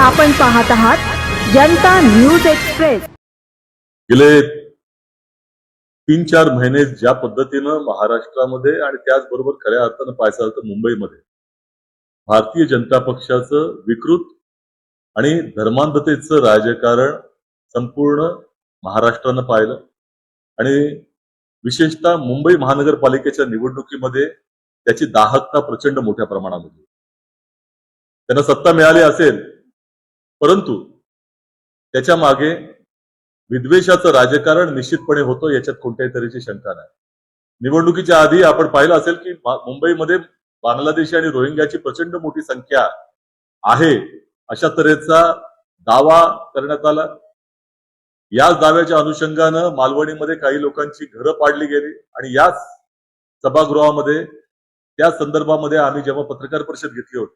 आपण पाहत आहात जनता न्यूज एक्सप्रेस। गेले 3-4 महिने ज्या पद्धतीनं महाराष्ट्रामध्ये आणि त्याचबरोबर खऱ्या अर्थानं पाहायचं तर मुंबईमध्ये भारतीय जनता पक्षाचं विकृत आणि धर्मांधतेचं राजकारण संपूर्ण महाराष्ट्रानं पाहिलं आणि विशेषतः मुंबई महानगरपालिकेच्या निवडणुकीमध्ये त्याची दाहकता प्रचंड मोठ्या प्रमाणामध्ये त्यांना सत्ता मिळाली असेल, परंतु त्याच्या मागे विद्वेषाचं राजकारण निश्चितपणे होतं, याच्यात कोणत्याही तऱ्हेची शंका नाही। निवडणुकीच्या आधी आपण पाहिलं असेल की मुंबईमध्ये बांगलादेशी आणि रोहिंग्याची प्रचंड मोठी संख्या आहे अशा तऱ्हेचा दावा करण्यात आला। याच दाव्याच्या अनुषंगानं मालवणीमध्ये काही लोकांची घरं पाडली गेली आणि याच सभागृहामध्ये त्या संदर्भामध्ये आम्ही जेव्हा पत्रकार परिषद घेतली होती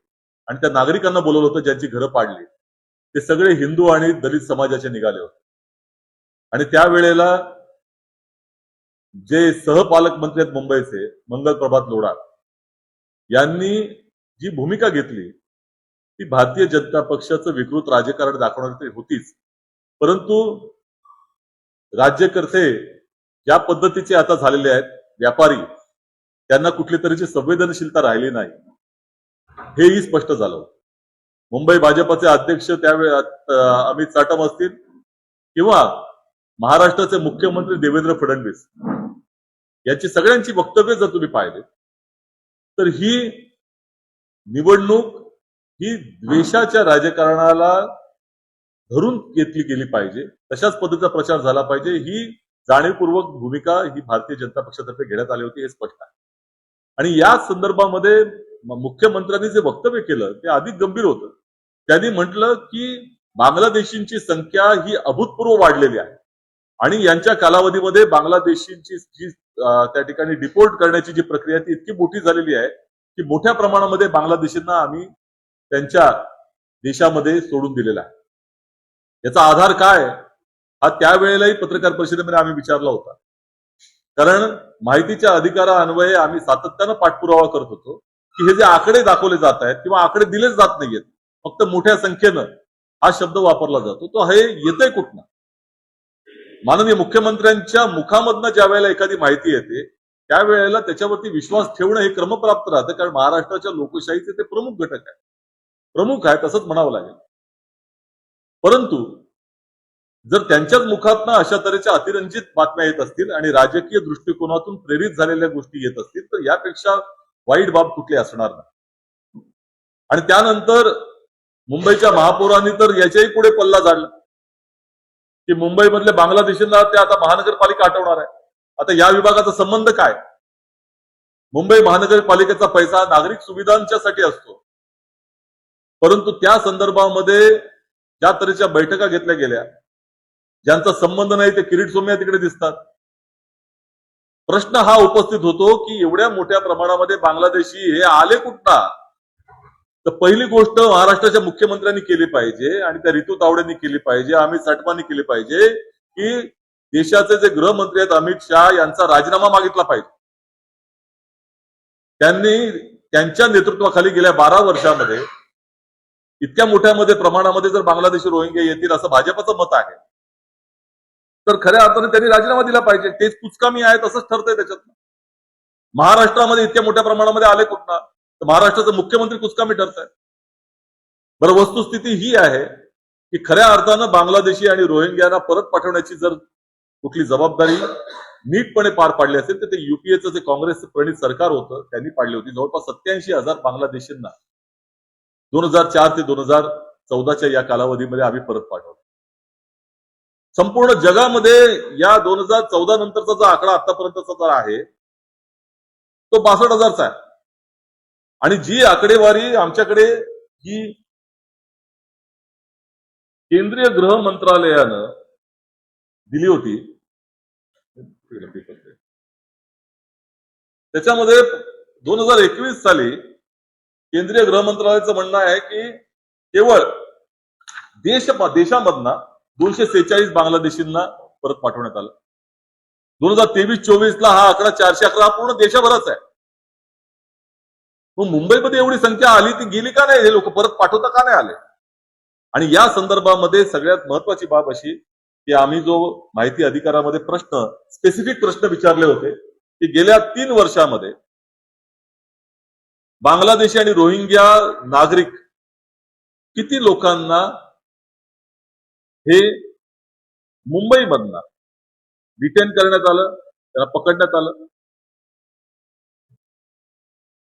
आणि त्या नागरिकांना बोलवलं होतं ज्यांची घरं पाडली, ते सगळे हिंदू आणि दलित समाजाचे निघाले होते। आणि त्यावेळेला जे सहपालकमंत्री आहेत मुंबईचे मंगल प्रभात लोढा यांनी जी भूमिका घेतली ती भारतीय जनता पक्षाचं विकृत राजकारण दाखवणारी होतीच, परंतु राज्यकर्ते ज्या पद्धतीचे आता झालेले आहेत व्यापारी, त्यांना कुठली तरीची संवेदनशीलता राहिली नाही हेही स्पष्ट झालं। मुंबई भाजपचे अध्यक्ष त्यावेळी अमित साटम असतील किंवा महाराष्ट्राचे मुख्यमंत्री देवेंद्र फडणवीस यांची सगळ्यांची वक्तव्य जर तुम्ही पाहिले तर ही निवडणूक ही द्वेषाच्या राजकारणाला धरून घेतली गेली पाहिजे, तशाच पद्धतीचा प्रचार झाला पाहिजे, ही जाणीवपूर्वक भूमिका ही भारतीय जनता पक्षातर्फे घेण्यात आली होती हे स्पष्ट आहे। आणि या संदर्भामध्ये मुख्यमंत्र्यांनी जे वक्तव्य केलं ते अधिक गंभीर होतं। त्यांनी म्हटलं की बांगलादेशींची संख्या ही अभूतपूर्व वाढलेली आहे आणि यांच्या कालावधीमध्ये बांगलादेशींची जी त्या ठिकाणी डिपोर्ट करण्याची जी प्रक्रिया ती इतकी मोठी झालेली आहे की मोठ्या प्रमाणामध्ये बांगलादेशींना आम्ही त्यांच्या देशामध्ये सोडून दिलेला आहे। याचा आधार काय हा त्यावेळेलाही पत्रकार परिषदेमध्ये आम्ही विचारला होता, कारण माहितीच्या अधिकारान्वये आम्ही सातत्यानं पाठपुरावा करत होतो की हे जे आकडे दाखवले जात आहेत किंवा आकडे दिलेच जात नाहीयेत, फक्त मोठ्या संख्येनं हा शब्द वापरला जातो, तो हे येतंय कुठनं? माननीय मुख्यमंत्र्यांच्या मुखामधनं ज्या वेळेला एखादी माहिती येते त्यावेळेला त्याच्यावरती विश्वास ठेवणं हे क्रमप्राप्त राहतं, कारण महाराष्ट्राच्या लोकशाहीचे ते प्रमुख घटक आहे, प्रमुख आहे तसंच म्हणावं लागेल। परंतु जर त्यांच्याच मुखातनं अशा तऱ्हेच्या अतिरंजित बातम्या येत असतील आणि राजकीय दृष्टिकोनातून प्रेरित झालेल्या गोष्टी येत असतील तर यापेक्षा वाईट बाब कुठली असणार नाही। आणि त्यानंतर मुंबईच्या महापौरांनी तर याच्याही पुढे पल्ला झाडला की मुंबईमधल्या बांगलादेशींना ते आता महानगरपालिका हटवणार आहे। आता या विभागाचा संबंध काय? मुंबई महानगरपालिकेचा पैसा नागरिक सुविधांच्यासाठी असतो, परंतु त्या संदर्भामध्ये ज्या तऱ्हेच्या बैठका घेतल्या गेल्या ज्यांचा संबंध नाही ते किरीट सोमय्या तिकडे दिसतात। प्रश्न हा उपस्थित होतो की एवढ्या मोठ्या प्रमाणामध्ये बांगलादेशी हे आले कुठं? तर पहिली गोष्ट महाराष्ट्राच्या मुख्यमंत्र्यांनी केली पाहिजे आणि त्या रितू तावडेंनी केली पाहिजे, अमित साटमांनी केली पाहिजे की देशाचे जे गृहमंत्री आहेत अमित शाह यांचा राजीनामा मागितला पाहिजे। त्यांनी त्यांच्या नेतृत्वाखाली गेल्या 12 वर्षामध्ये इतक्या मोठ्यामध्ये प्रमाणामध्ये जर बांगलादेशी रोहिंग्या येतील असं भाजपचं मत आहे तर खऱ्या अर्थाने त्यांनी राजीनामा दिला पाहिजे। तेच कुचकामी आहे तसंच ठरतंय त्याच्यात। महाराष्ट्रामध्ये इतक्या मोठ्या प्रमाणामध्ये आले कुठं तर महाराष्ट्राचे मुख्यमंत्री कुचकामी ठरत आहेत। बरं, वस्तुस्थिती ही आहे की खऱ्या अर्थानं बांगलादेशी आणि रोहिंग्यांना परत पाठवण्याची जर कुठली जबाबदारी नीटपणे पार पाडली असेल तर ते युपीएचं जे काँग्रेसचं प्रणित सरकार होतं त्यांनी पाडली होती। जवळपास 87,000 बांगलादेशींना 2004 ते 2014च्या या कालावधीमध्ये आम्ही परत पाठवलं। संपूर्ण जगामध्ये या 2014 नंतरचा जो आकडा आतापर्यंतचा जो आहे तो 62,000चा आहे आणि जी आकडेवारी आमच्याकडे ही केंद्रीय गृह मंत्रालयानं दिली होती त्याच्यामध्ये 2021 साली केंद्रीय गृह मंत्रालयाचं म्हणणं आहे की केवळ देशामधनं 246 बांगलादेशींना परत पाठवण्यात आलं। 2023-24 ला हा आकडा 411 पूर्ण देशभराचा आहे। मग मुंबईमध्ये एवढी संख्या आली ती गेली का नाही? हे लोक परत पाठवता का नाही आले? आणि या संदर्भामध्ये सगळ्यात महत्वाची बाब अशी की आम्ही जो माहिती अधिकारामध्ये स्पेसिफिक प्रश्न विचारले होते की गेल्या 3 वर्षामध्ये बांगलादेशी आणि रोहिंग्या नागरिक किती लोकांना हे मुंबईमधनं डिटेन करण्यात आलं, त्यांना पकडण्यात आलं,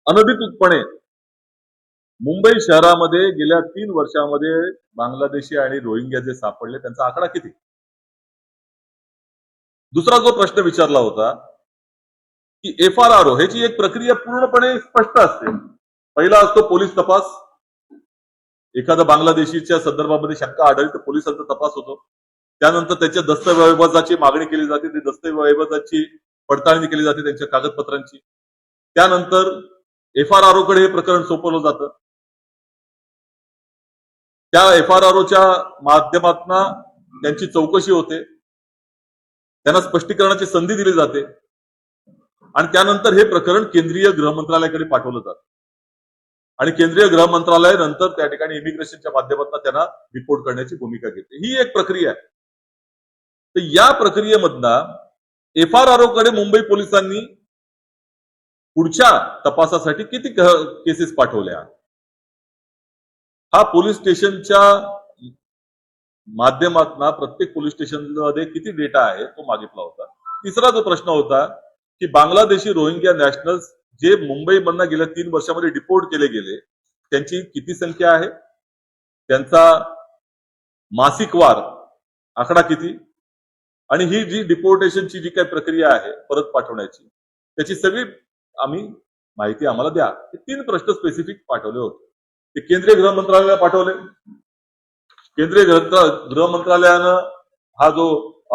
अनधिकृतपणे मुंबई शहरामध्ये गेल्या 3 वर्षामध्ये बांगलादेशी आणि रोहिंग्या जे सापडले त्यांचा आकडा किती. दुसरा जो प्रश्न विचारला होता की FRRO ह्याची एक प्रक्रिया पूर्णपणे स्पष्ट असते. पहिला असतो पोलीस तपास, एखाद्या बांगलादेशीच्या संदर्भामध्ये शंका आढळली तर पोलिसांचा तपास होतो. त्यानंतर त्याच्या दस्तऐवजाची मागणी केली जाते, ती दस्तऐवजाची पडताळणी केली जाते त्यांच्या कागदपत्रांची. त्यानंतर FRRO कडे हे प्रकरण सोपवलं जातं. त्या FRROच्या माध्यमातून त्यांची चौकशी होते, त्यांना स्पष्टीकरणाची संधी दिली जाते आणि त्यानंतर हे प्रकरण केंद्रीय गृह मंत्रालयाकडे पाठवलं जातं आणि केंद्रीय गृह मंत्रालय नंतर त्या ठिकाणी इमिग्रेशनच्या माध्यमातून त्यांना रिपोर्ट करण्याची भूमिका घेते. ही एक प्रक्रिया आहे. तर या प्रक्रियेमधनं FRRO कडे मुंबई पोलिसांनी पुढच्या तपासासाठी किती केसेस पाठवल्या, हा पोलीस स्टेशनच्या माध्यमातून प्रत्येक पोलीस स्टेशनमध्ये किती डेटा आहे तो मागितला होता. तिसरा जो प्रश्न होता की बांगलादेशी रोहिंग्या नॅशनल्स जे मुंबईमधनं गेल्या 3 वर्षामध्ये डिपोर्ट केले गेले त्यांची किती संख्या आहे, त्यांचा मासिकवार आकडा किती, आणि ही जी डिपोर्टेशनची जी काही प्रक्रिया आहे परत पाठवण्याची त्याची सगळी माहिती आम्हाला द्या. हे 3 प्रश्न स्पेसिफिक पाठवले होते. ते केंद्रीय गृह मंत्रालयाला पाठवले. केंद्रीय गृह मंत्रालयानं हा जो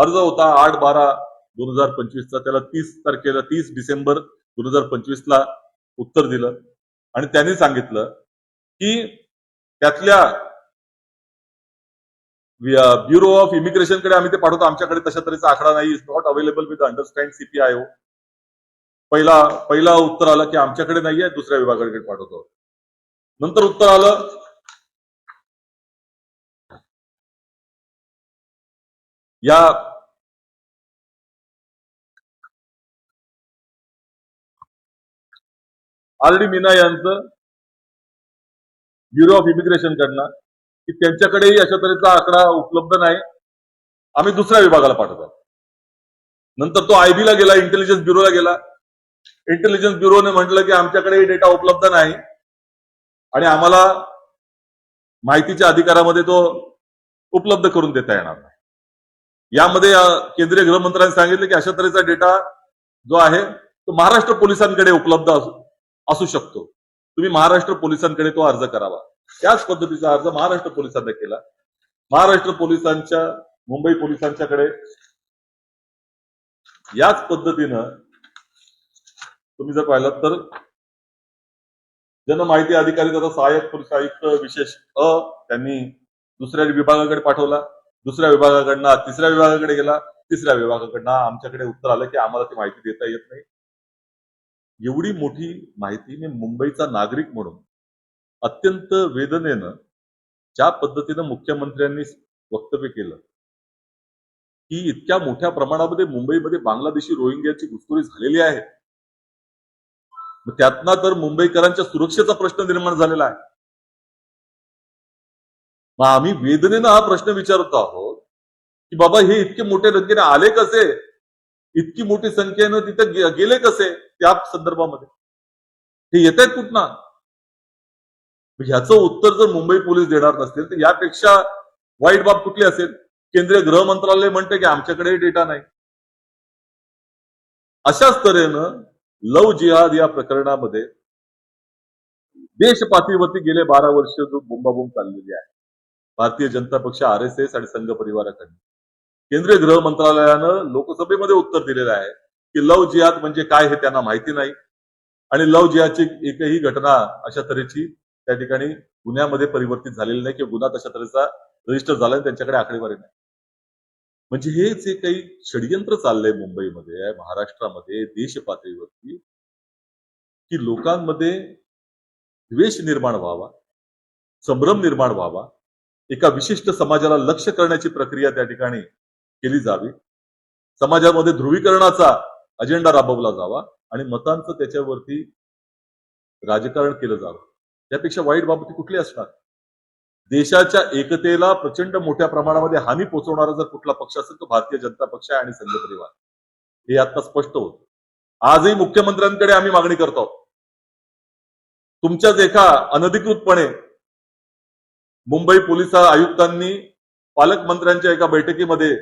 अर्ज होता 8/12/2025 त्याला 30 डिसेंबर 2025 उत्तर दिलं आणि त्यांनी सांगितलं की त्यातल्या ब्युरो ऑफ इमिग्रेशन कडे आम्ही ते पाठवतो, आमच्याकडे तशा तऱ्हेचा आकडा नाही, is not available with understand CPIO. पहिला उत्तर आलं की आमच्याकडे नाहीये, दुसऱ्या विभागाकडे पाठवतो. नंतर उत्तर आलं या RD मीना यांचं ब्युरो ऑफ इमिग्रेशन कडनं की त्यांच्याकडेही अशा तऱ्हेचा आकडा उपलब्ध नाही, आम्ही दुसऱ्या विभागाला पाठवतो. नंतर तो IB ला गेला, इंटेलिजन्स ब्युरोला गेला. इंटेलिजन्स ब्युरोने म्हटलं की आमच्याकडे डेटा उपलब्ध नाही आणि आम्हाला माहितीच्या अधिकारामध्ये तो उपलब्ध करून देता येणार नाही. यामध्ये केंद्रीय गृह मंत्र्यांनी सांगितलं की अशा तऱ्हेचा डेटा जो आहे तो महाराष्ट्र पोलिसांकडे उपलब्ध असू शकतो, तुम्ही महाराष्ट्र पोलिसांकडे तो अर्ज करावा. त्याच पद्धतीचा अर्ज महाराष्ट्र पोलिसांनी केला. महाराष्ट्र पोलिसांच्या मुंबई पोलिसांच्याकडे याच पद्धतीनं तुम्ही जर पाहिलं तर जनमाहिती अधिकारी तथा सहाय्यक पोलीस आयुक्त विशेष त्यांनी दुसऱ्या विभागाकडे पाठवला. दुसऱ्या विभागाकडनं तिसऱ्या विभागाकडे गेला. तिसऱ्या विभागाकडनं आमच्याकडे उत्तर आलं की आम्हाला ती माहिती देता येत नाही. एवढी मोठी माहिती मी मुंबईचा नागरिक म्हणून अत्यंत वेदनेनं ज्या पद्धतीनं मुख्यमंत्र्यांनी वक्तव्य केलं की इतक्या मोठ्या प्रमाणामध्ये मुंबईमध्ये बांगलादेशी रोहिंग्याची घुसखोरी झालेली आहे, त्यातनं तर मुंबईकरांच्या सुरक्षेचा प्रश्न निर्माण झालेला आहे. मग आम्ही वेदनेनं हा प्रश्न विचारत आहोत की बाबा हे इतके मोठ्या संख्येने आले कसे, इतकी मोठी संख्येनं तिथे गेले कसे, त्या संदर्भामध्ये हे येत आहेत कुठनं. ह्याचं उत्तर जर मुंबई पोलीस देणार नसतील तर यापेक्षा वाईट बाब कुठली असेल. केंद्रीय गृह मंत्रालय म्हणते की आमच्याकडे डेटा नाही. अशाच तऱ्हेनं लव जिहाद या प्रकरणामध्ये देश पातळीवरती गेले 12 वर्ष जो बोंबाबोंब चाललेली आहे भारतीय जनता पक्ष, RSS आणि संघ परिवाराकडे, केंद्रीय गृह मंत्रालयानं लोकसभेमध्ये उत्तर दिलेलं आहे की लव जिहाद म्हणजे काय हे त्यांना माहिती नाही आणि लव जिहादची एकही घटना अशा तऱ्हेची त्या ठिकाणी गुन्ह्यामध्ये परिवर्तित झालेली नाही किंवा गुन्हा तशा तऱ्हेचा रजिस्टर झाला आणि त्यांच्याकडे आकडेवारी नाही. म्हणजे हे जे काही षडयंत्र चाललंय मुंबईमध्ये, महाराष्ट्रामध्ये, देश पातळीवरती की लोकांमध्ये द्वेष निर्माण व्हावा, संभ्रम निर्माण व्हावा एका विशिष्ट समाजाला लक्ष्य करण्याची प्रक्रिया त्या ठिकाणी केली जावी. समाजामध्ये ध्रुवीकरणाचा अजेंडा राबवला जावा आणि मतांचं त्याच्यावरती राजकारण केलं जावं. यापेक्षा वाईट बाबती कुठली असणार? देशाच्या एकतेला प्रचंड मोठ्या प्रमाणामध्ये हानी पोहोचवणारा जर कुठला पक्ष असेल तो भारतीय जनता पक्ष आहे आणि संघ परिवार. हे आता स्पष्ट होतं. आजही मुख्यमंत्र्यांकडे आम्ही मागणी करतो. तुमच्याच एका अनधिकृतपणे मुंबई पोलीस आयुक्तांनी पालकमंत्र्यांच्या एका बैठकीमध्ये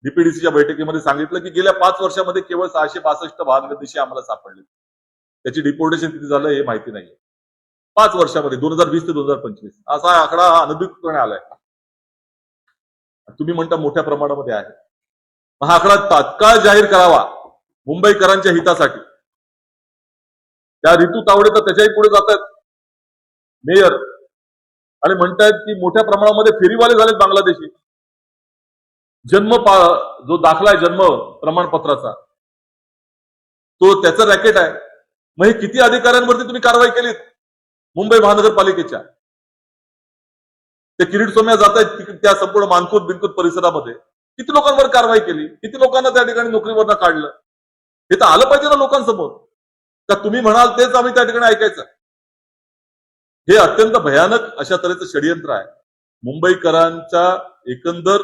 डीपीडीसीच्या बैठकीमध्ये सांगितलं की गेल्या 5 वर्षामध्ये केवळ 662 वाहनगतीशी आम्हाला सापडले. त्याची डिपोर्टेशन किती झालं हे माहिती नाहीये. 5 वर्षामध्ये 2020 ते 2025 असा आकडा अनधिकृतपणे आलाय. तुम्ही म्हणता मोठ्या प्रमाणामध्ये आहे. हा आकडा तात्काळ जाहीर करावा मुंबईकरांच्या हितासाठी. त्या ऋतू तावडे तर त्याच्याही पुढे जात आहेत मेयर आणि म्हणतायत की मोठ्या प्रमाणामध्ये फेरीवाले झालेत बांगलादेशी. जो दाखला आहे जन्म प्रमाणपत्राचा तो त्याचं रॅकेट आहे. मग हे किती अधिकाऱ्यांवरती तुम्ही कारवाई केलीत मुंबई महानगरपालिकेच्या? ते किरीट सोम्या जात आहेत त्या संपूर्ण मानखुर्द बिनखुर्द परिसरामध्ये किती लोकांवर कारवाई केली? किती लोकांना त्या ठिकाणी नोकरीवरनं काढलं? हे तर आलं पाहिजे ना लोकांसमोर. का तुम्ही म्हणाल तेच आम्ही त्या ठिकाणी ऐकायचं? हे अत्यंत भयानक अशा तऱ्हेचं षडयंत्र आहे. मुंबईकरांच्या एकंदर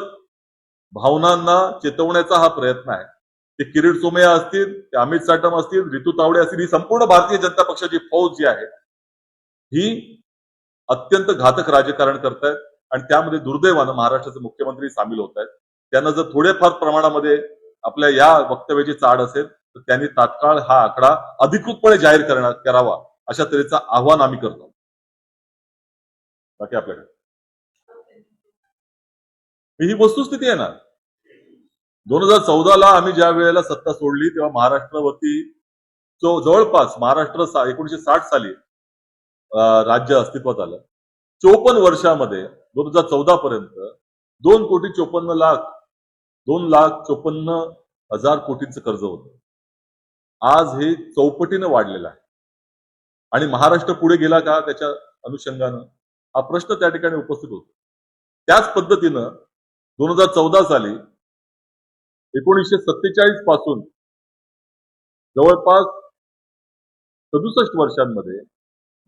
भावनांना चेतवण्याचा हा प्रयत्न आहे. ते किरीट सोमय्या असतील, ते अमित साटम असतील, ऋतू तावडे असतील, ही संपूर्ण भारतीय जनता पक्षाची फौज जी आहे ही अत्यंत घातक राजकारण करतायत आणि त्यामध्ये दुर्दैवानं महाराष्ट्राचे मुख्यमंत्री सामील होत आहेत. त्यांना जर थोडेफार प्रमाणामध्ये आपल्या या वक्तव्याची चाड असेल तर त्यांनी तात्काळ हा आकडा अधिकृतपणे जाहीर करावा अशा तऱ्हेचं आव्हान आम्ही करतो. बाकी आपल्याकडे ही वस्तुस्थिती आहे ना. 2014ला आम्ही ज्या वेळेला सत्ता सोडली तेव्हा महाराष्ट्रावरती जवळपास महाराष्ट्र 1960 साली राज्य अस्तित्वात आलं. 54 वर्षामध्ये 2014 पर्यंत 2,54,00,000 कोटींचं कर्ज होतं. आज हे चौपटीनं वाढलेलं आहे आणि महाराष्ट्र पुढे गेला का त्याच्या अनुषंगानं हा प्रश्न त्या ठिकाणी उपस्थित होतो. त्याच पद्धतीनं 2014 साली 1947 पासून जवळपास 67 वर्षांमध्ये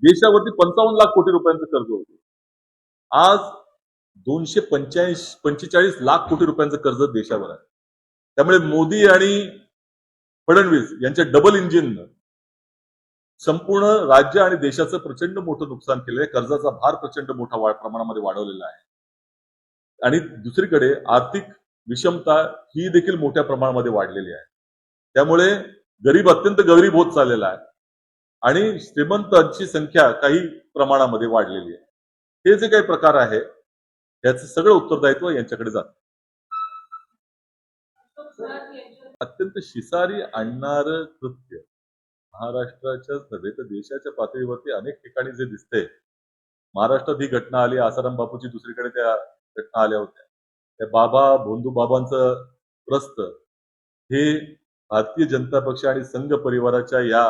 देशावरती 55 लाख कोटी रुपयांचं कर्ज होतं. आज 245 लाख कोटी रुपयांचं कर्ज देशावर आहे. त्यामुळे मोदी आणि फडणवीस यांच्या डबल इंजिननं संपूर्ण राज्य आणि देशाचं प्रचंड मोठं नुकसान केलंय. कर्जाचा भार प्रचंड मोठा प्रमाणामध्ये वाढवलेला आहे आणि दुसरीकडे आर्थिक विषमता ही देखील मोठ्या प्रमाणामध्ये वाढलेली आहे. त्यामुळे गरीब अत्यंत गरीब होत चाललेला आहे आणि श्रीमंतांची संख्या काही प्रमाणामध्ये वाढलेली आहे. हे जे काही प्रकार आहे याचं सगळं उत्तरदायित्व यांच्याकडे जातं. अत्यंत शिसारी आणणारं कृत्य महाराष्ट्राच्याच नव्हे तर देशाच्या पातळीवरती अनेक ठिकाणी जे दिसतंय. महाराष्ट्रात ही घटना आली, आसाराम बापूची दुसरीकडे त्या घटना आल्या होत्या. त्या भोंदू बाबांचं प्रस्त हे भारतीय जनता पक्ष आणि संघ परिवाराच्या या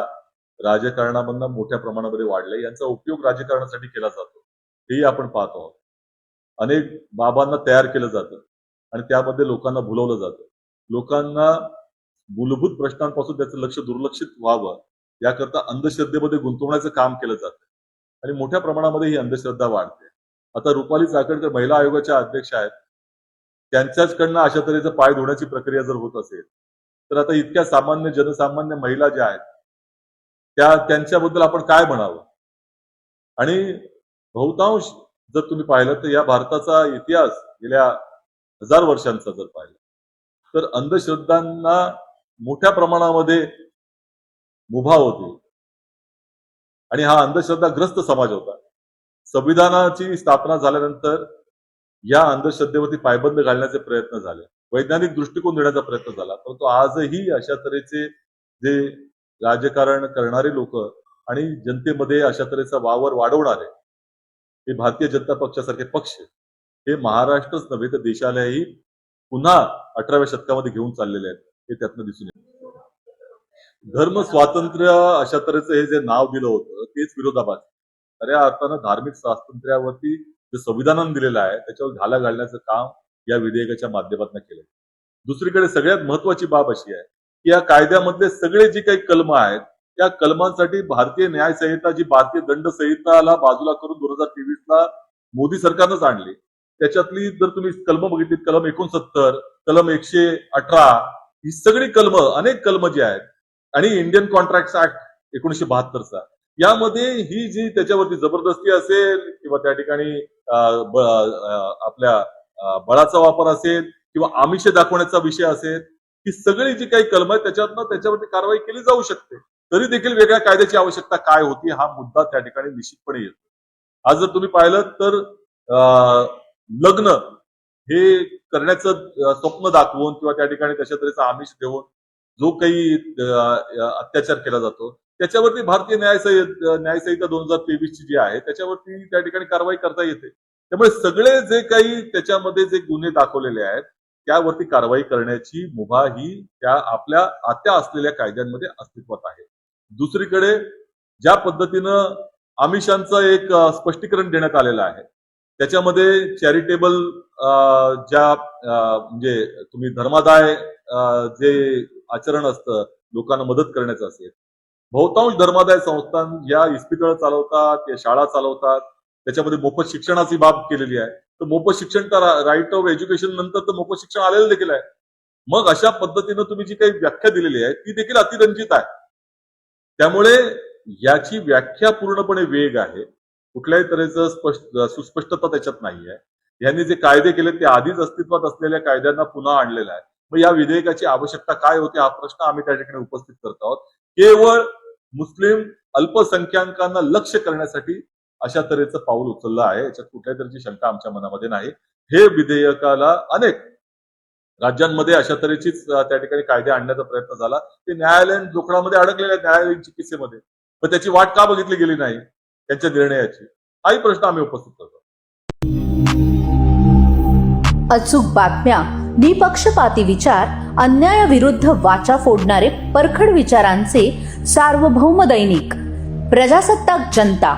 राजकारणामधनं मोठ्या प्रमाणामध्ये वाढलंय. यांचा उपयोग राजकारणासाठी केला जातो हेही आपण पाहतो आहोत. अनेक बाबांना तयार केलं जातं आणि त्यामध्ये लोकांना भुलवलं जातं. लोकांना मूलभूत प्रश्नांपासून त्याचं लक्ष दुर्लक्षित व्हावं याकरता अंधश्रद्धेमध्ये गुंतवण्याचं काम केलं जातं आणि मोठ्या प्रमाणामध्ये ही अंधश्रद्धा वाढते. आता रुपाली चाकणकर महिला आयोगाच्या अध्यक्ष आहेत. त्यांच्याचकडनं अशा तऱ्हेचं पाय धुण्याची प्रक्रिया जर होत असेल तर आता इतक्या जनसामान्य महिला ज्या आहेत त्यांच्याबद्दल आपण काय म्हणावं? आणि बहुतांश जर तुम्ही पाहिलं तर या भारताचा इतिहास गेल्या 1000 वर्षांचा जर पाहिलं तर अंधश्रद्धांना मोठ्या प्रमाणामध्ये मुभा होती आणि हा अंधश्रद्धाग्रस्त समाज होता. संविधानाची स्थापना झाल्यानंतर या अंधश्रद्धेवरती पायबंद घालण्याचे प्रयत्न झाले, वैज्ञानिक दृष्टिकोन देण्याचा प्रयत्न झाला, परंतु आजही अशा तऱ्हेचे जे राजकारण करणारे लोक आणि जनतेमध्ये अशा तऱ्हेचा वावर वाढवणारे हे भारतीय जनता पक्षासारखे पक्ष हे महाराष्ट्रच नव्हे तर देशालाही पुन्हा 18व्या शतकामध्ये घेऊन चाललेले आहेत. हे त्यातनं दिसून येतं. धर्म स्वातंत्र्य अशा तऱ्हेचं हे जे नाव दिलं होतं तेच विरोधाभास. खऱ्या अर्थानं धार्मिक स्वातंत्र्यावरती जे संविधानानं दिलेलं आहे त्याच्यावर घाला घालण्याचं काम या विधेयकाच्या माध्यमातून केलं. दुसरीकडे सगळ्यात महत्वाची बाब अशी आहे की या कायद्यामधले सगळे जे काही कलम आहेत त्या कलमांसाठी भारतीय न्याय संहिता, जी भारतीय दंड संहिताला बाजूला करून 2023ला मोदी सरकारनंच आणली. त्याच्यातली जर तुम्ही कलम बघितली, कलम 69, कलम 118, ही सगळी कलम, अनेक कलम जी आहेत, आणि इंडियन कॉन्ट्रॅक्ट ऍक्ट 1972चा, यामध्ये ही जी त्याच्यावरती जबरदस्ती असेल किंवा त्या ठिकाणी आपल्या बळाचा वापर असेल किंवा आमिष दाखवण्याचा विषय असेल, ही सगळी जी काही कलम आहेत त्याच्यावरती कारवाई केली जाऊ शकते. तरी देखील वेगळ्या कायद्याची आवश्यकता काय होती हा मुद्दा त्या ठिकाणी निश्चितपणे येतो. आज जर तुम्ही पाहिलं तर लग्न हे करण्याचं स्वप्न दाखवून किंवा त्या ठिकाणी तशा तऱ्हेचा आमिष देऊन जो काही अत्याचार केला जातो त्याच्यावरती भारतीय न्याय संहिता 2023 जी आहे त्याच्यावरती त्या ठिकाणी कारवाई करता येते. त्यामुळे सगळे जे काही त्याच्यामध्ये जे गुन्हे दाखवलेले आहेत त्यावरती कारवाई करण्याची मुभा ही त्या आपल्या आत्या असलेल्या कायद्यांमध्ये अस्तित्वात आहे. दुसरीकडे ज्या पद्धतीनं आमिषांचं एक स्पष्टीकरण देण्यात आलेलं आहे त्याच्यामध्ये चॅरिटेबल ज्या म्हणजे तुम्ही धर्मादाय जे आचरण असतं लोकांना मदत करण्याचं असेल, बहुतांश धर्मादाय संस्था या इस्पितळं चालवतात, या शाळा चालवतात, त्याच्यामध्ये मोफत शिक्षणाची बाब केलेली आहे. तर मोफत शिक्षण तर राईट ऑफ एज्युकेशन नंतर तर मोफत शिक्षण आलेलं देखील आहे. मग अशा पद्धतीनं तुम्ही जी काही व्याख्या दिलेली आहे ती देखील अतिरंजित आहे. त्यामुळे याची व्याख्या पूर्णपणे वेग आहे, कुठल्याही तऱ्हेचं सुस्पष्टता त्याच्यात नाहीये. यांनी जे कायदे केले ते आधीच अस्तित्वात असलेल्या कायद्यांना पुन्हा आणलेला आहे. मग या विधेयकाची आवश्यकता काय होती हा प्रश्न आम्ही त्या ठिकाणी उपस्थित करत आहोत. केवळ मुस्लिम अल्पसंख्याकांना लक्ष करण्यासाठी अशा तऱ्हेचं पाऊल उचललं आहे, याच्यात कुठल्याही तऱ्हेची शंका आमच्या मनामध्ये नाही. हे विधेयकाला अनेक राज्यांमध्ये अशा तऱ्हेचीच त्या ठिकाणी कायदे आणण्याचा प्रयत्न झाला, ते न्यायालयीन जोखडामध्ये अडकलेल्या न्यायालयीन चिकित्सेमध्ये. पण त्याची वाट का बघितली गेली नाही त्यांच्या निर्णयाची, हाही प्रश्न आम्ही उपस्थित करतो. अचूक बातम्या, निपक्षपाती विचार, अन्यायाविरुद्ध वाचा फोडणारे परखड विचारांचे सार्वभौम दैनिक प्रजासत्ताक जनता.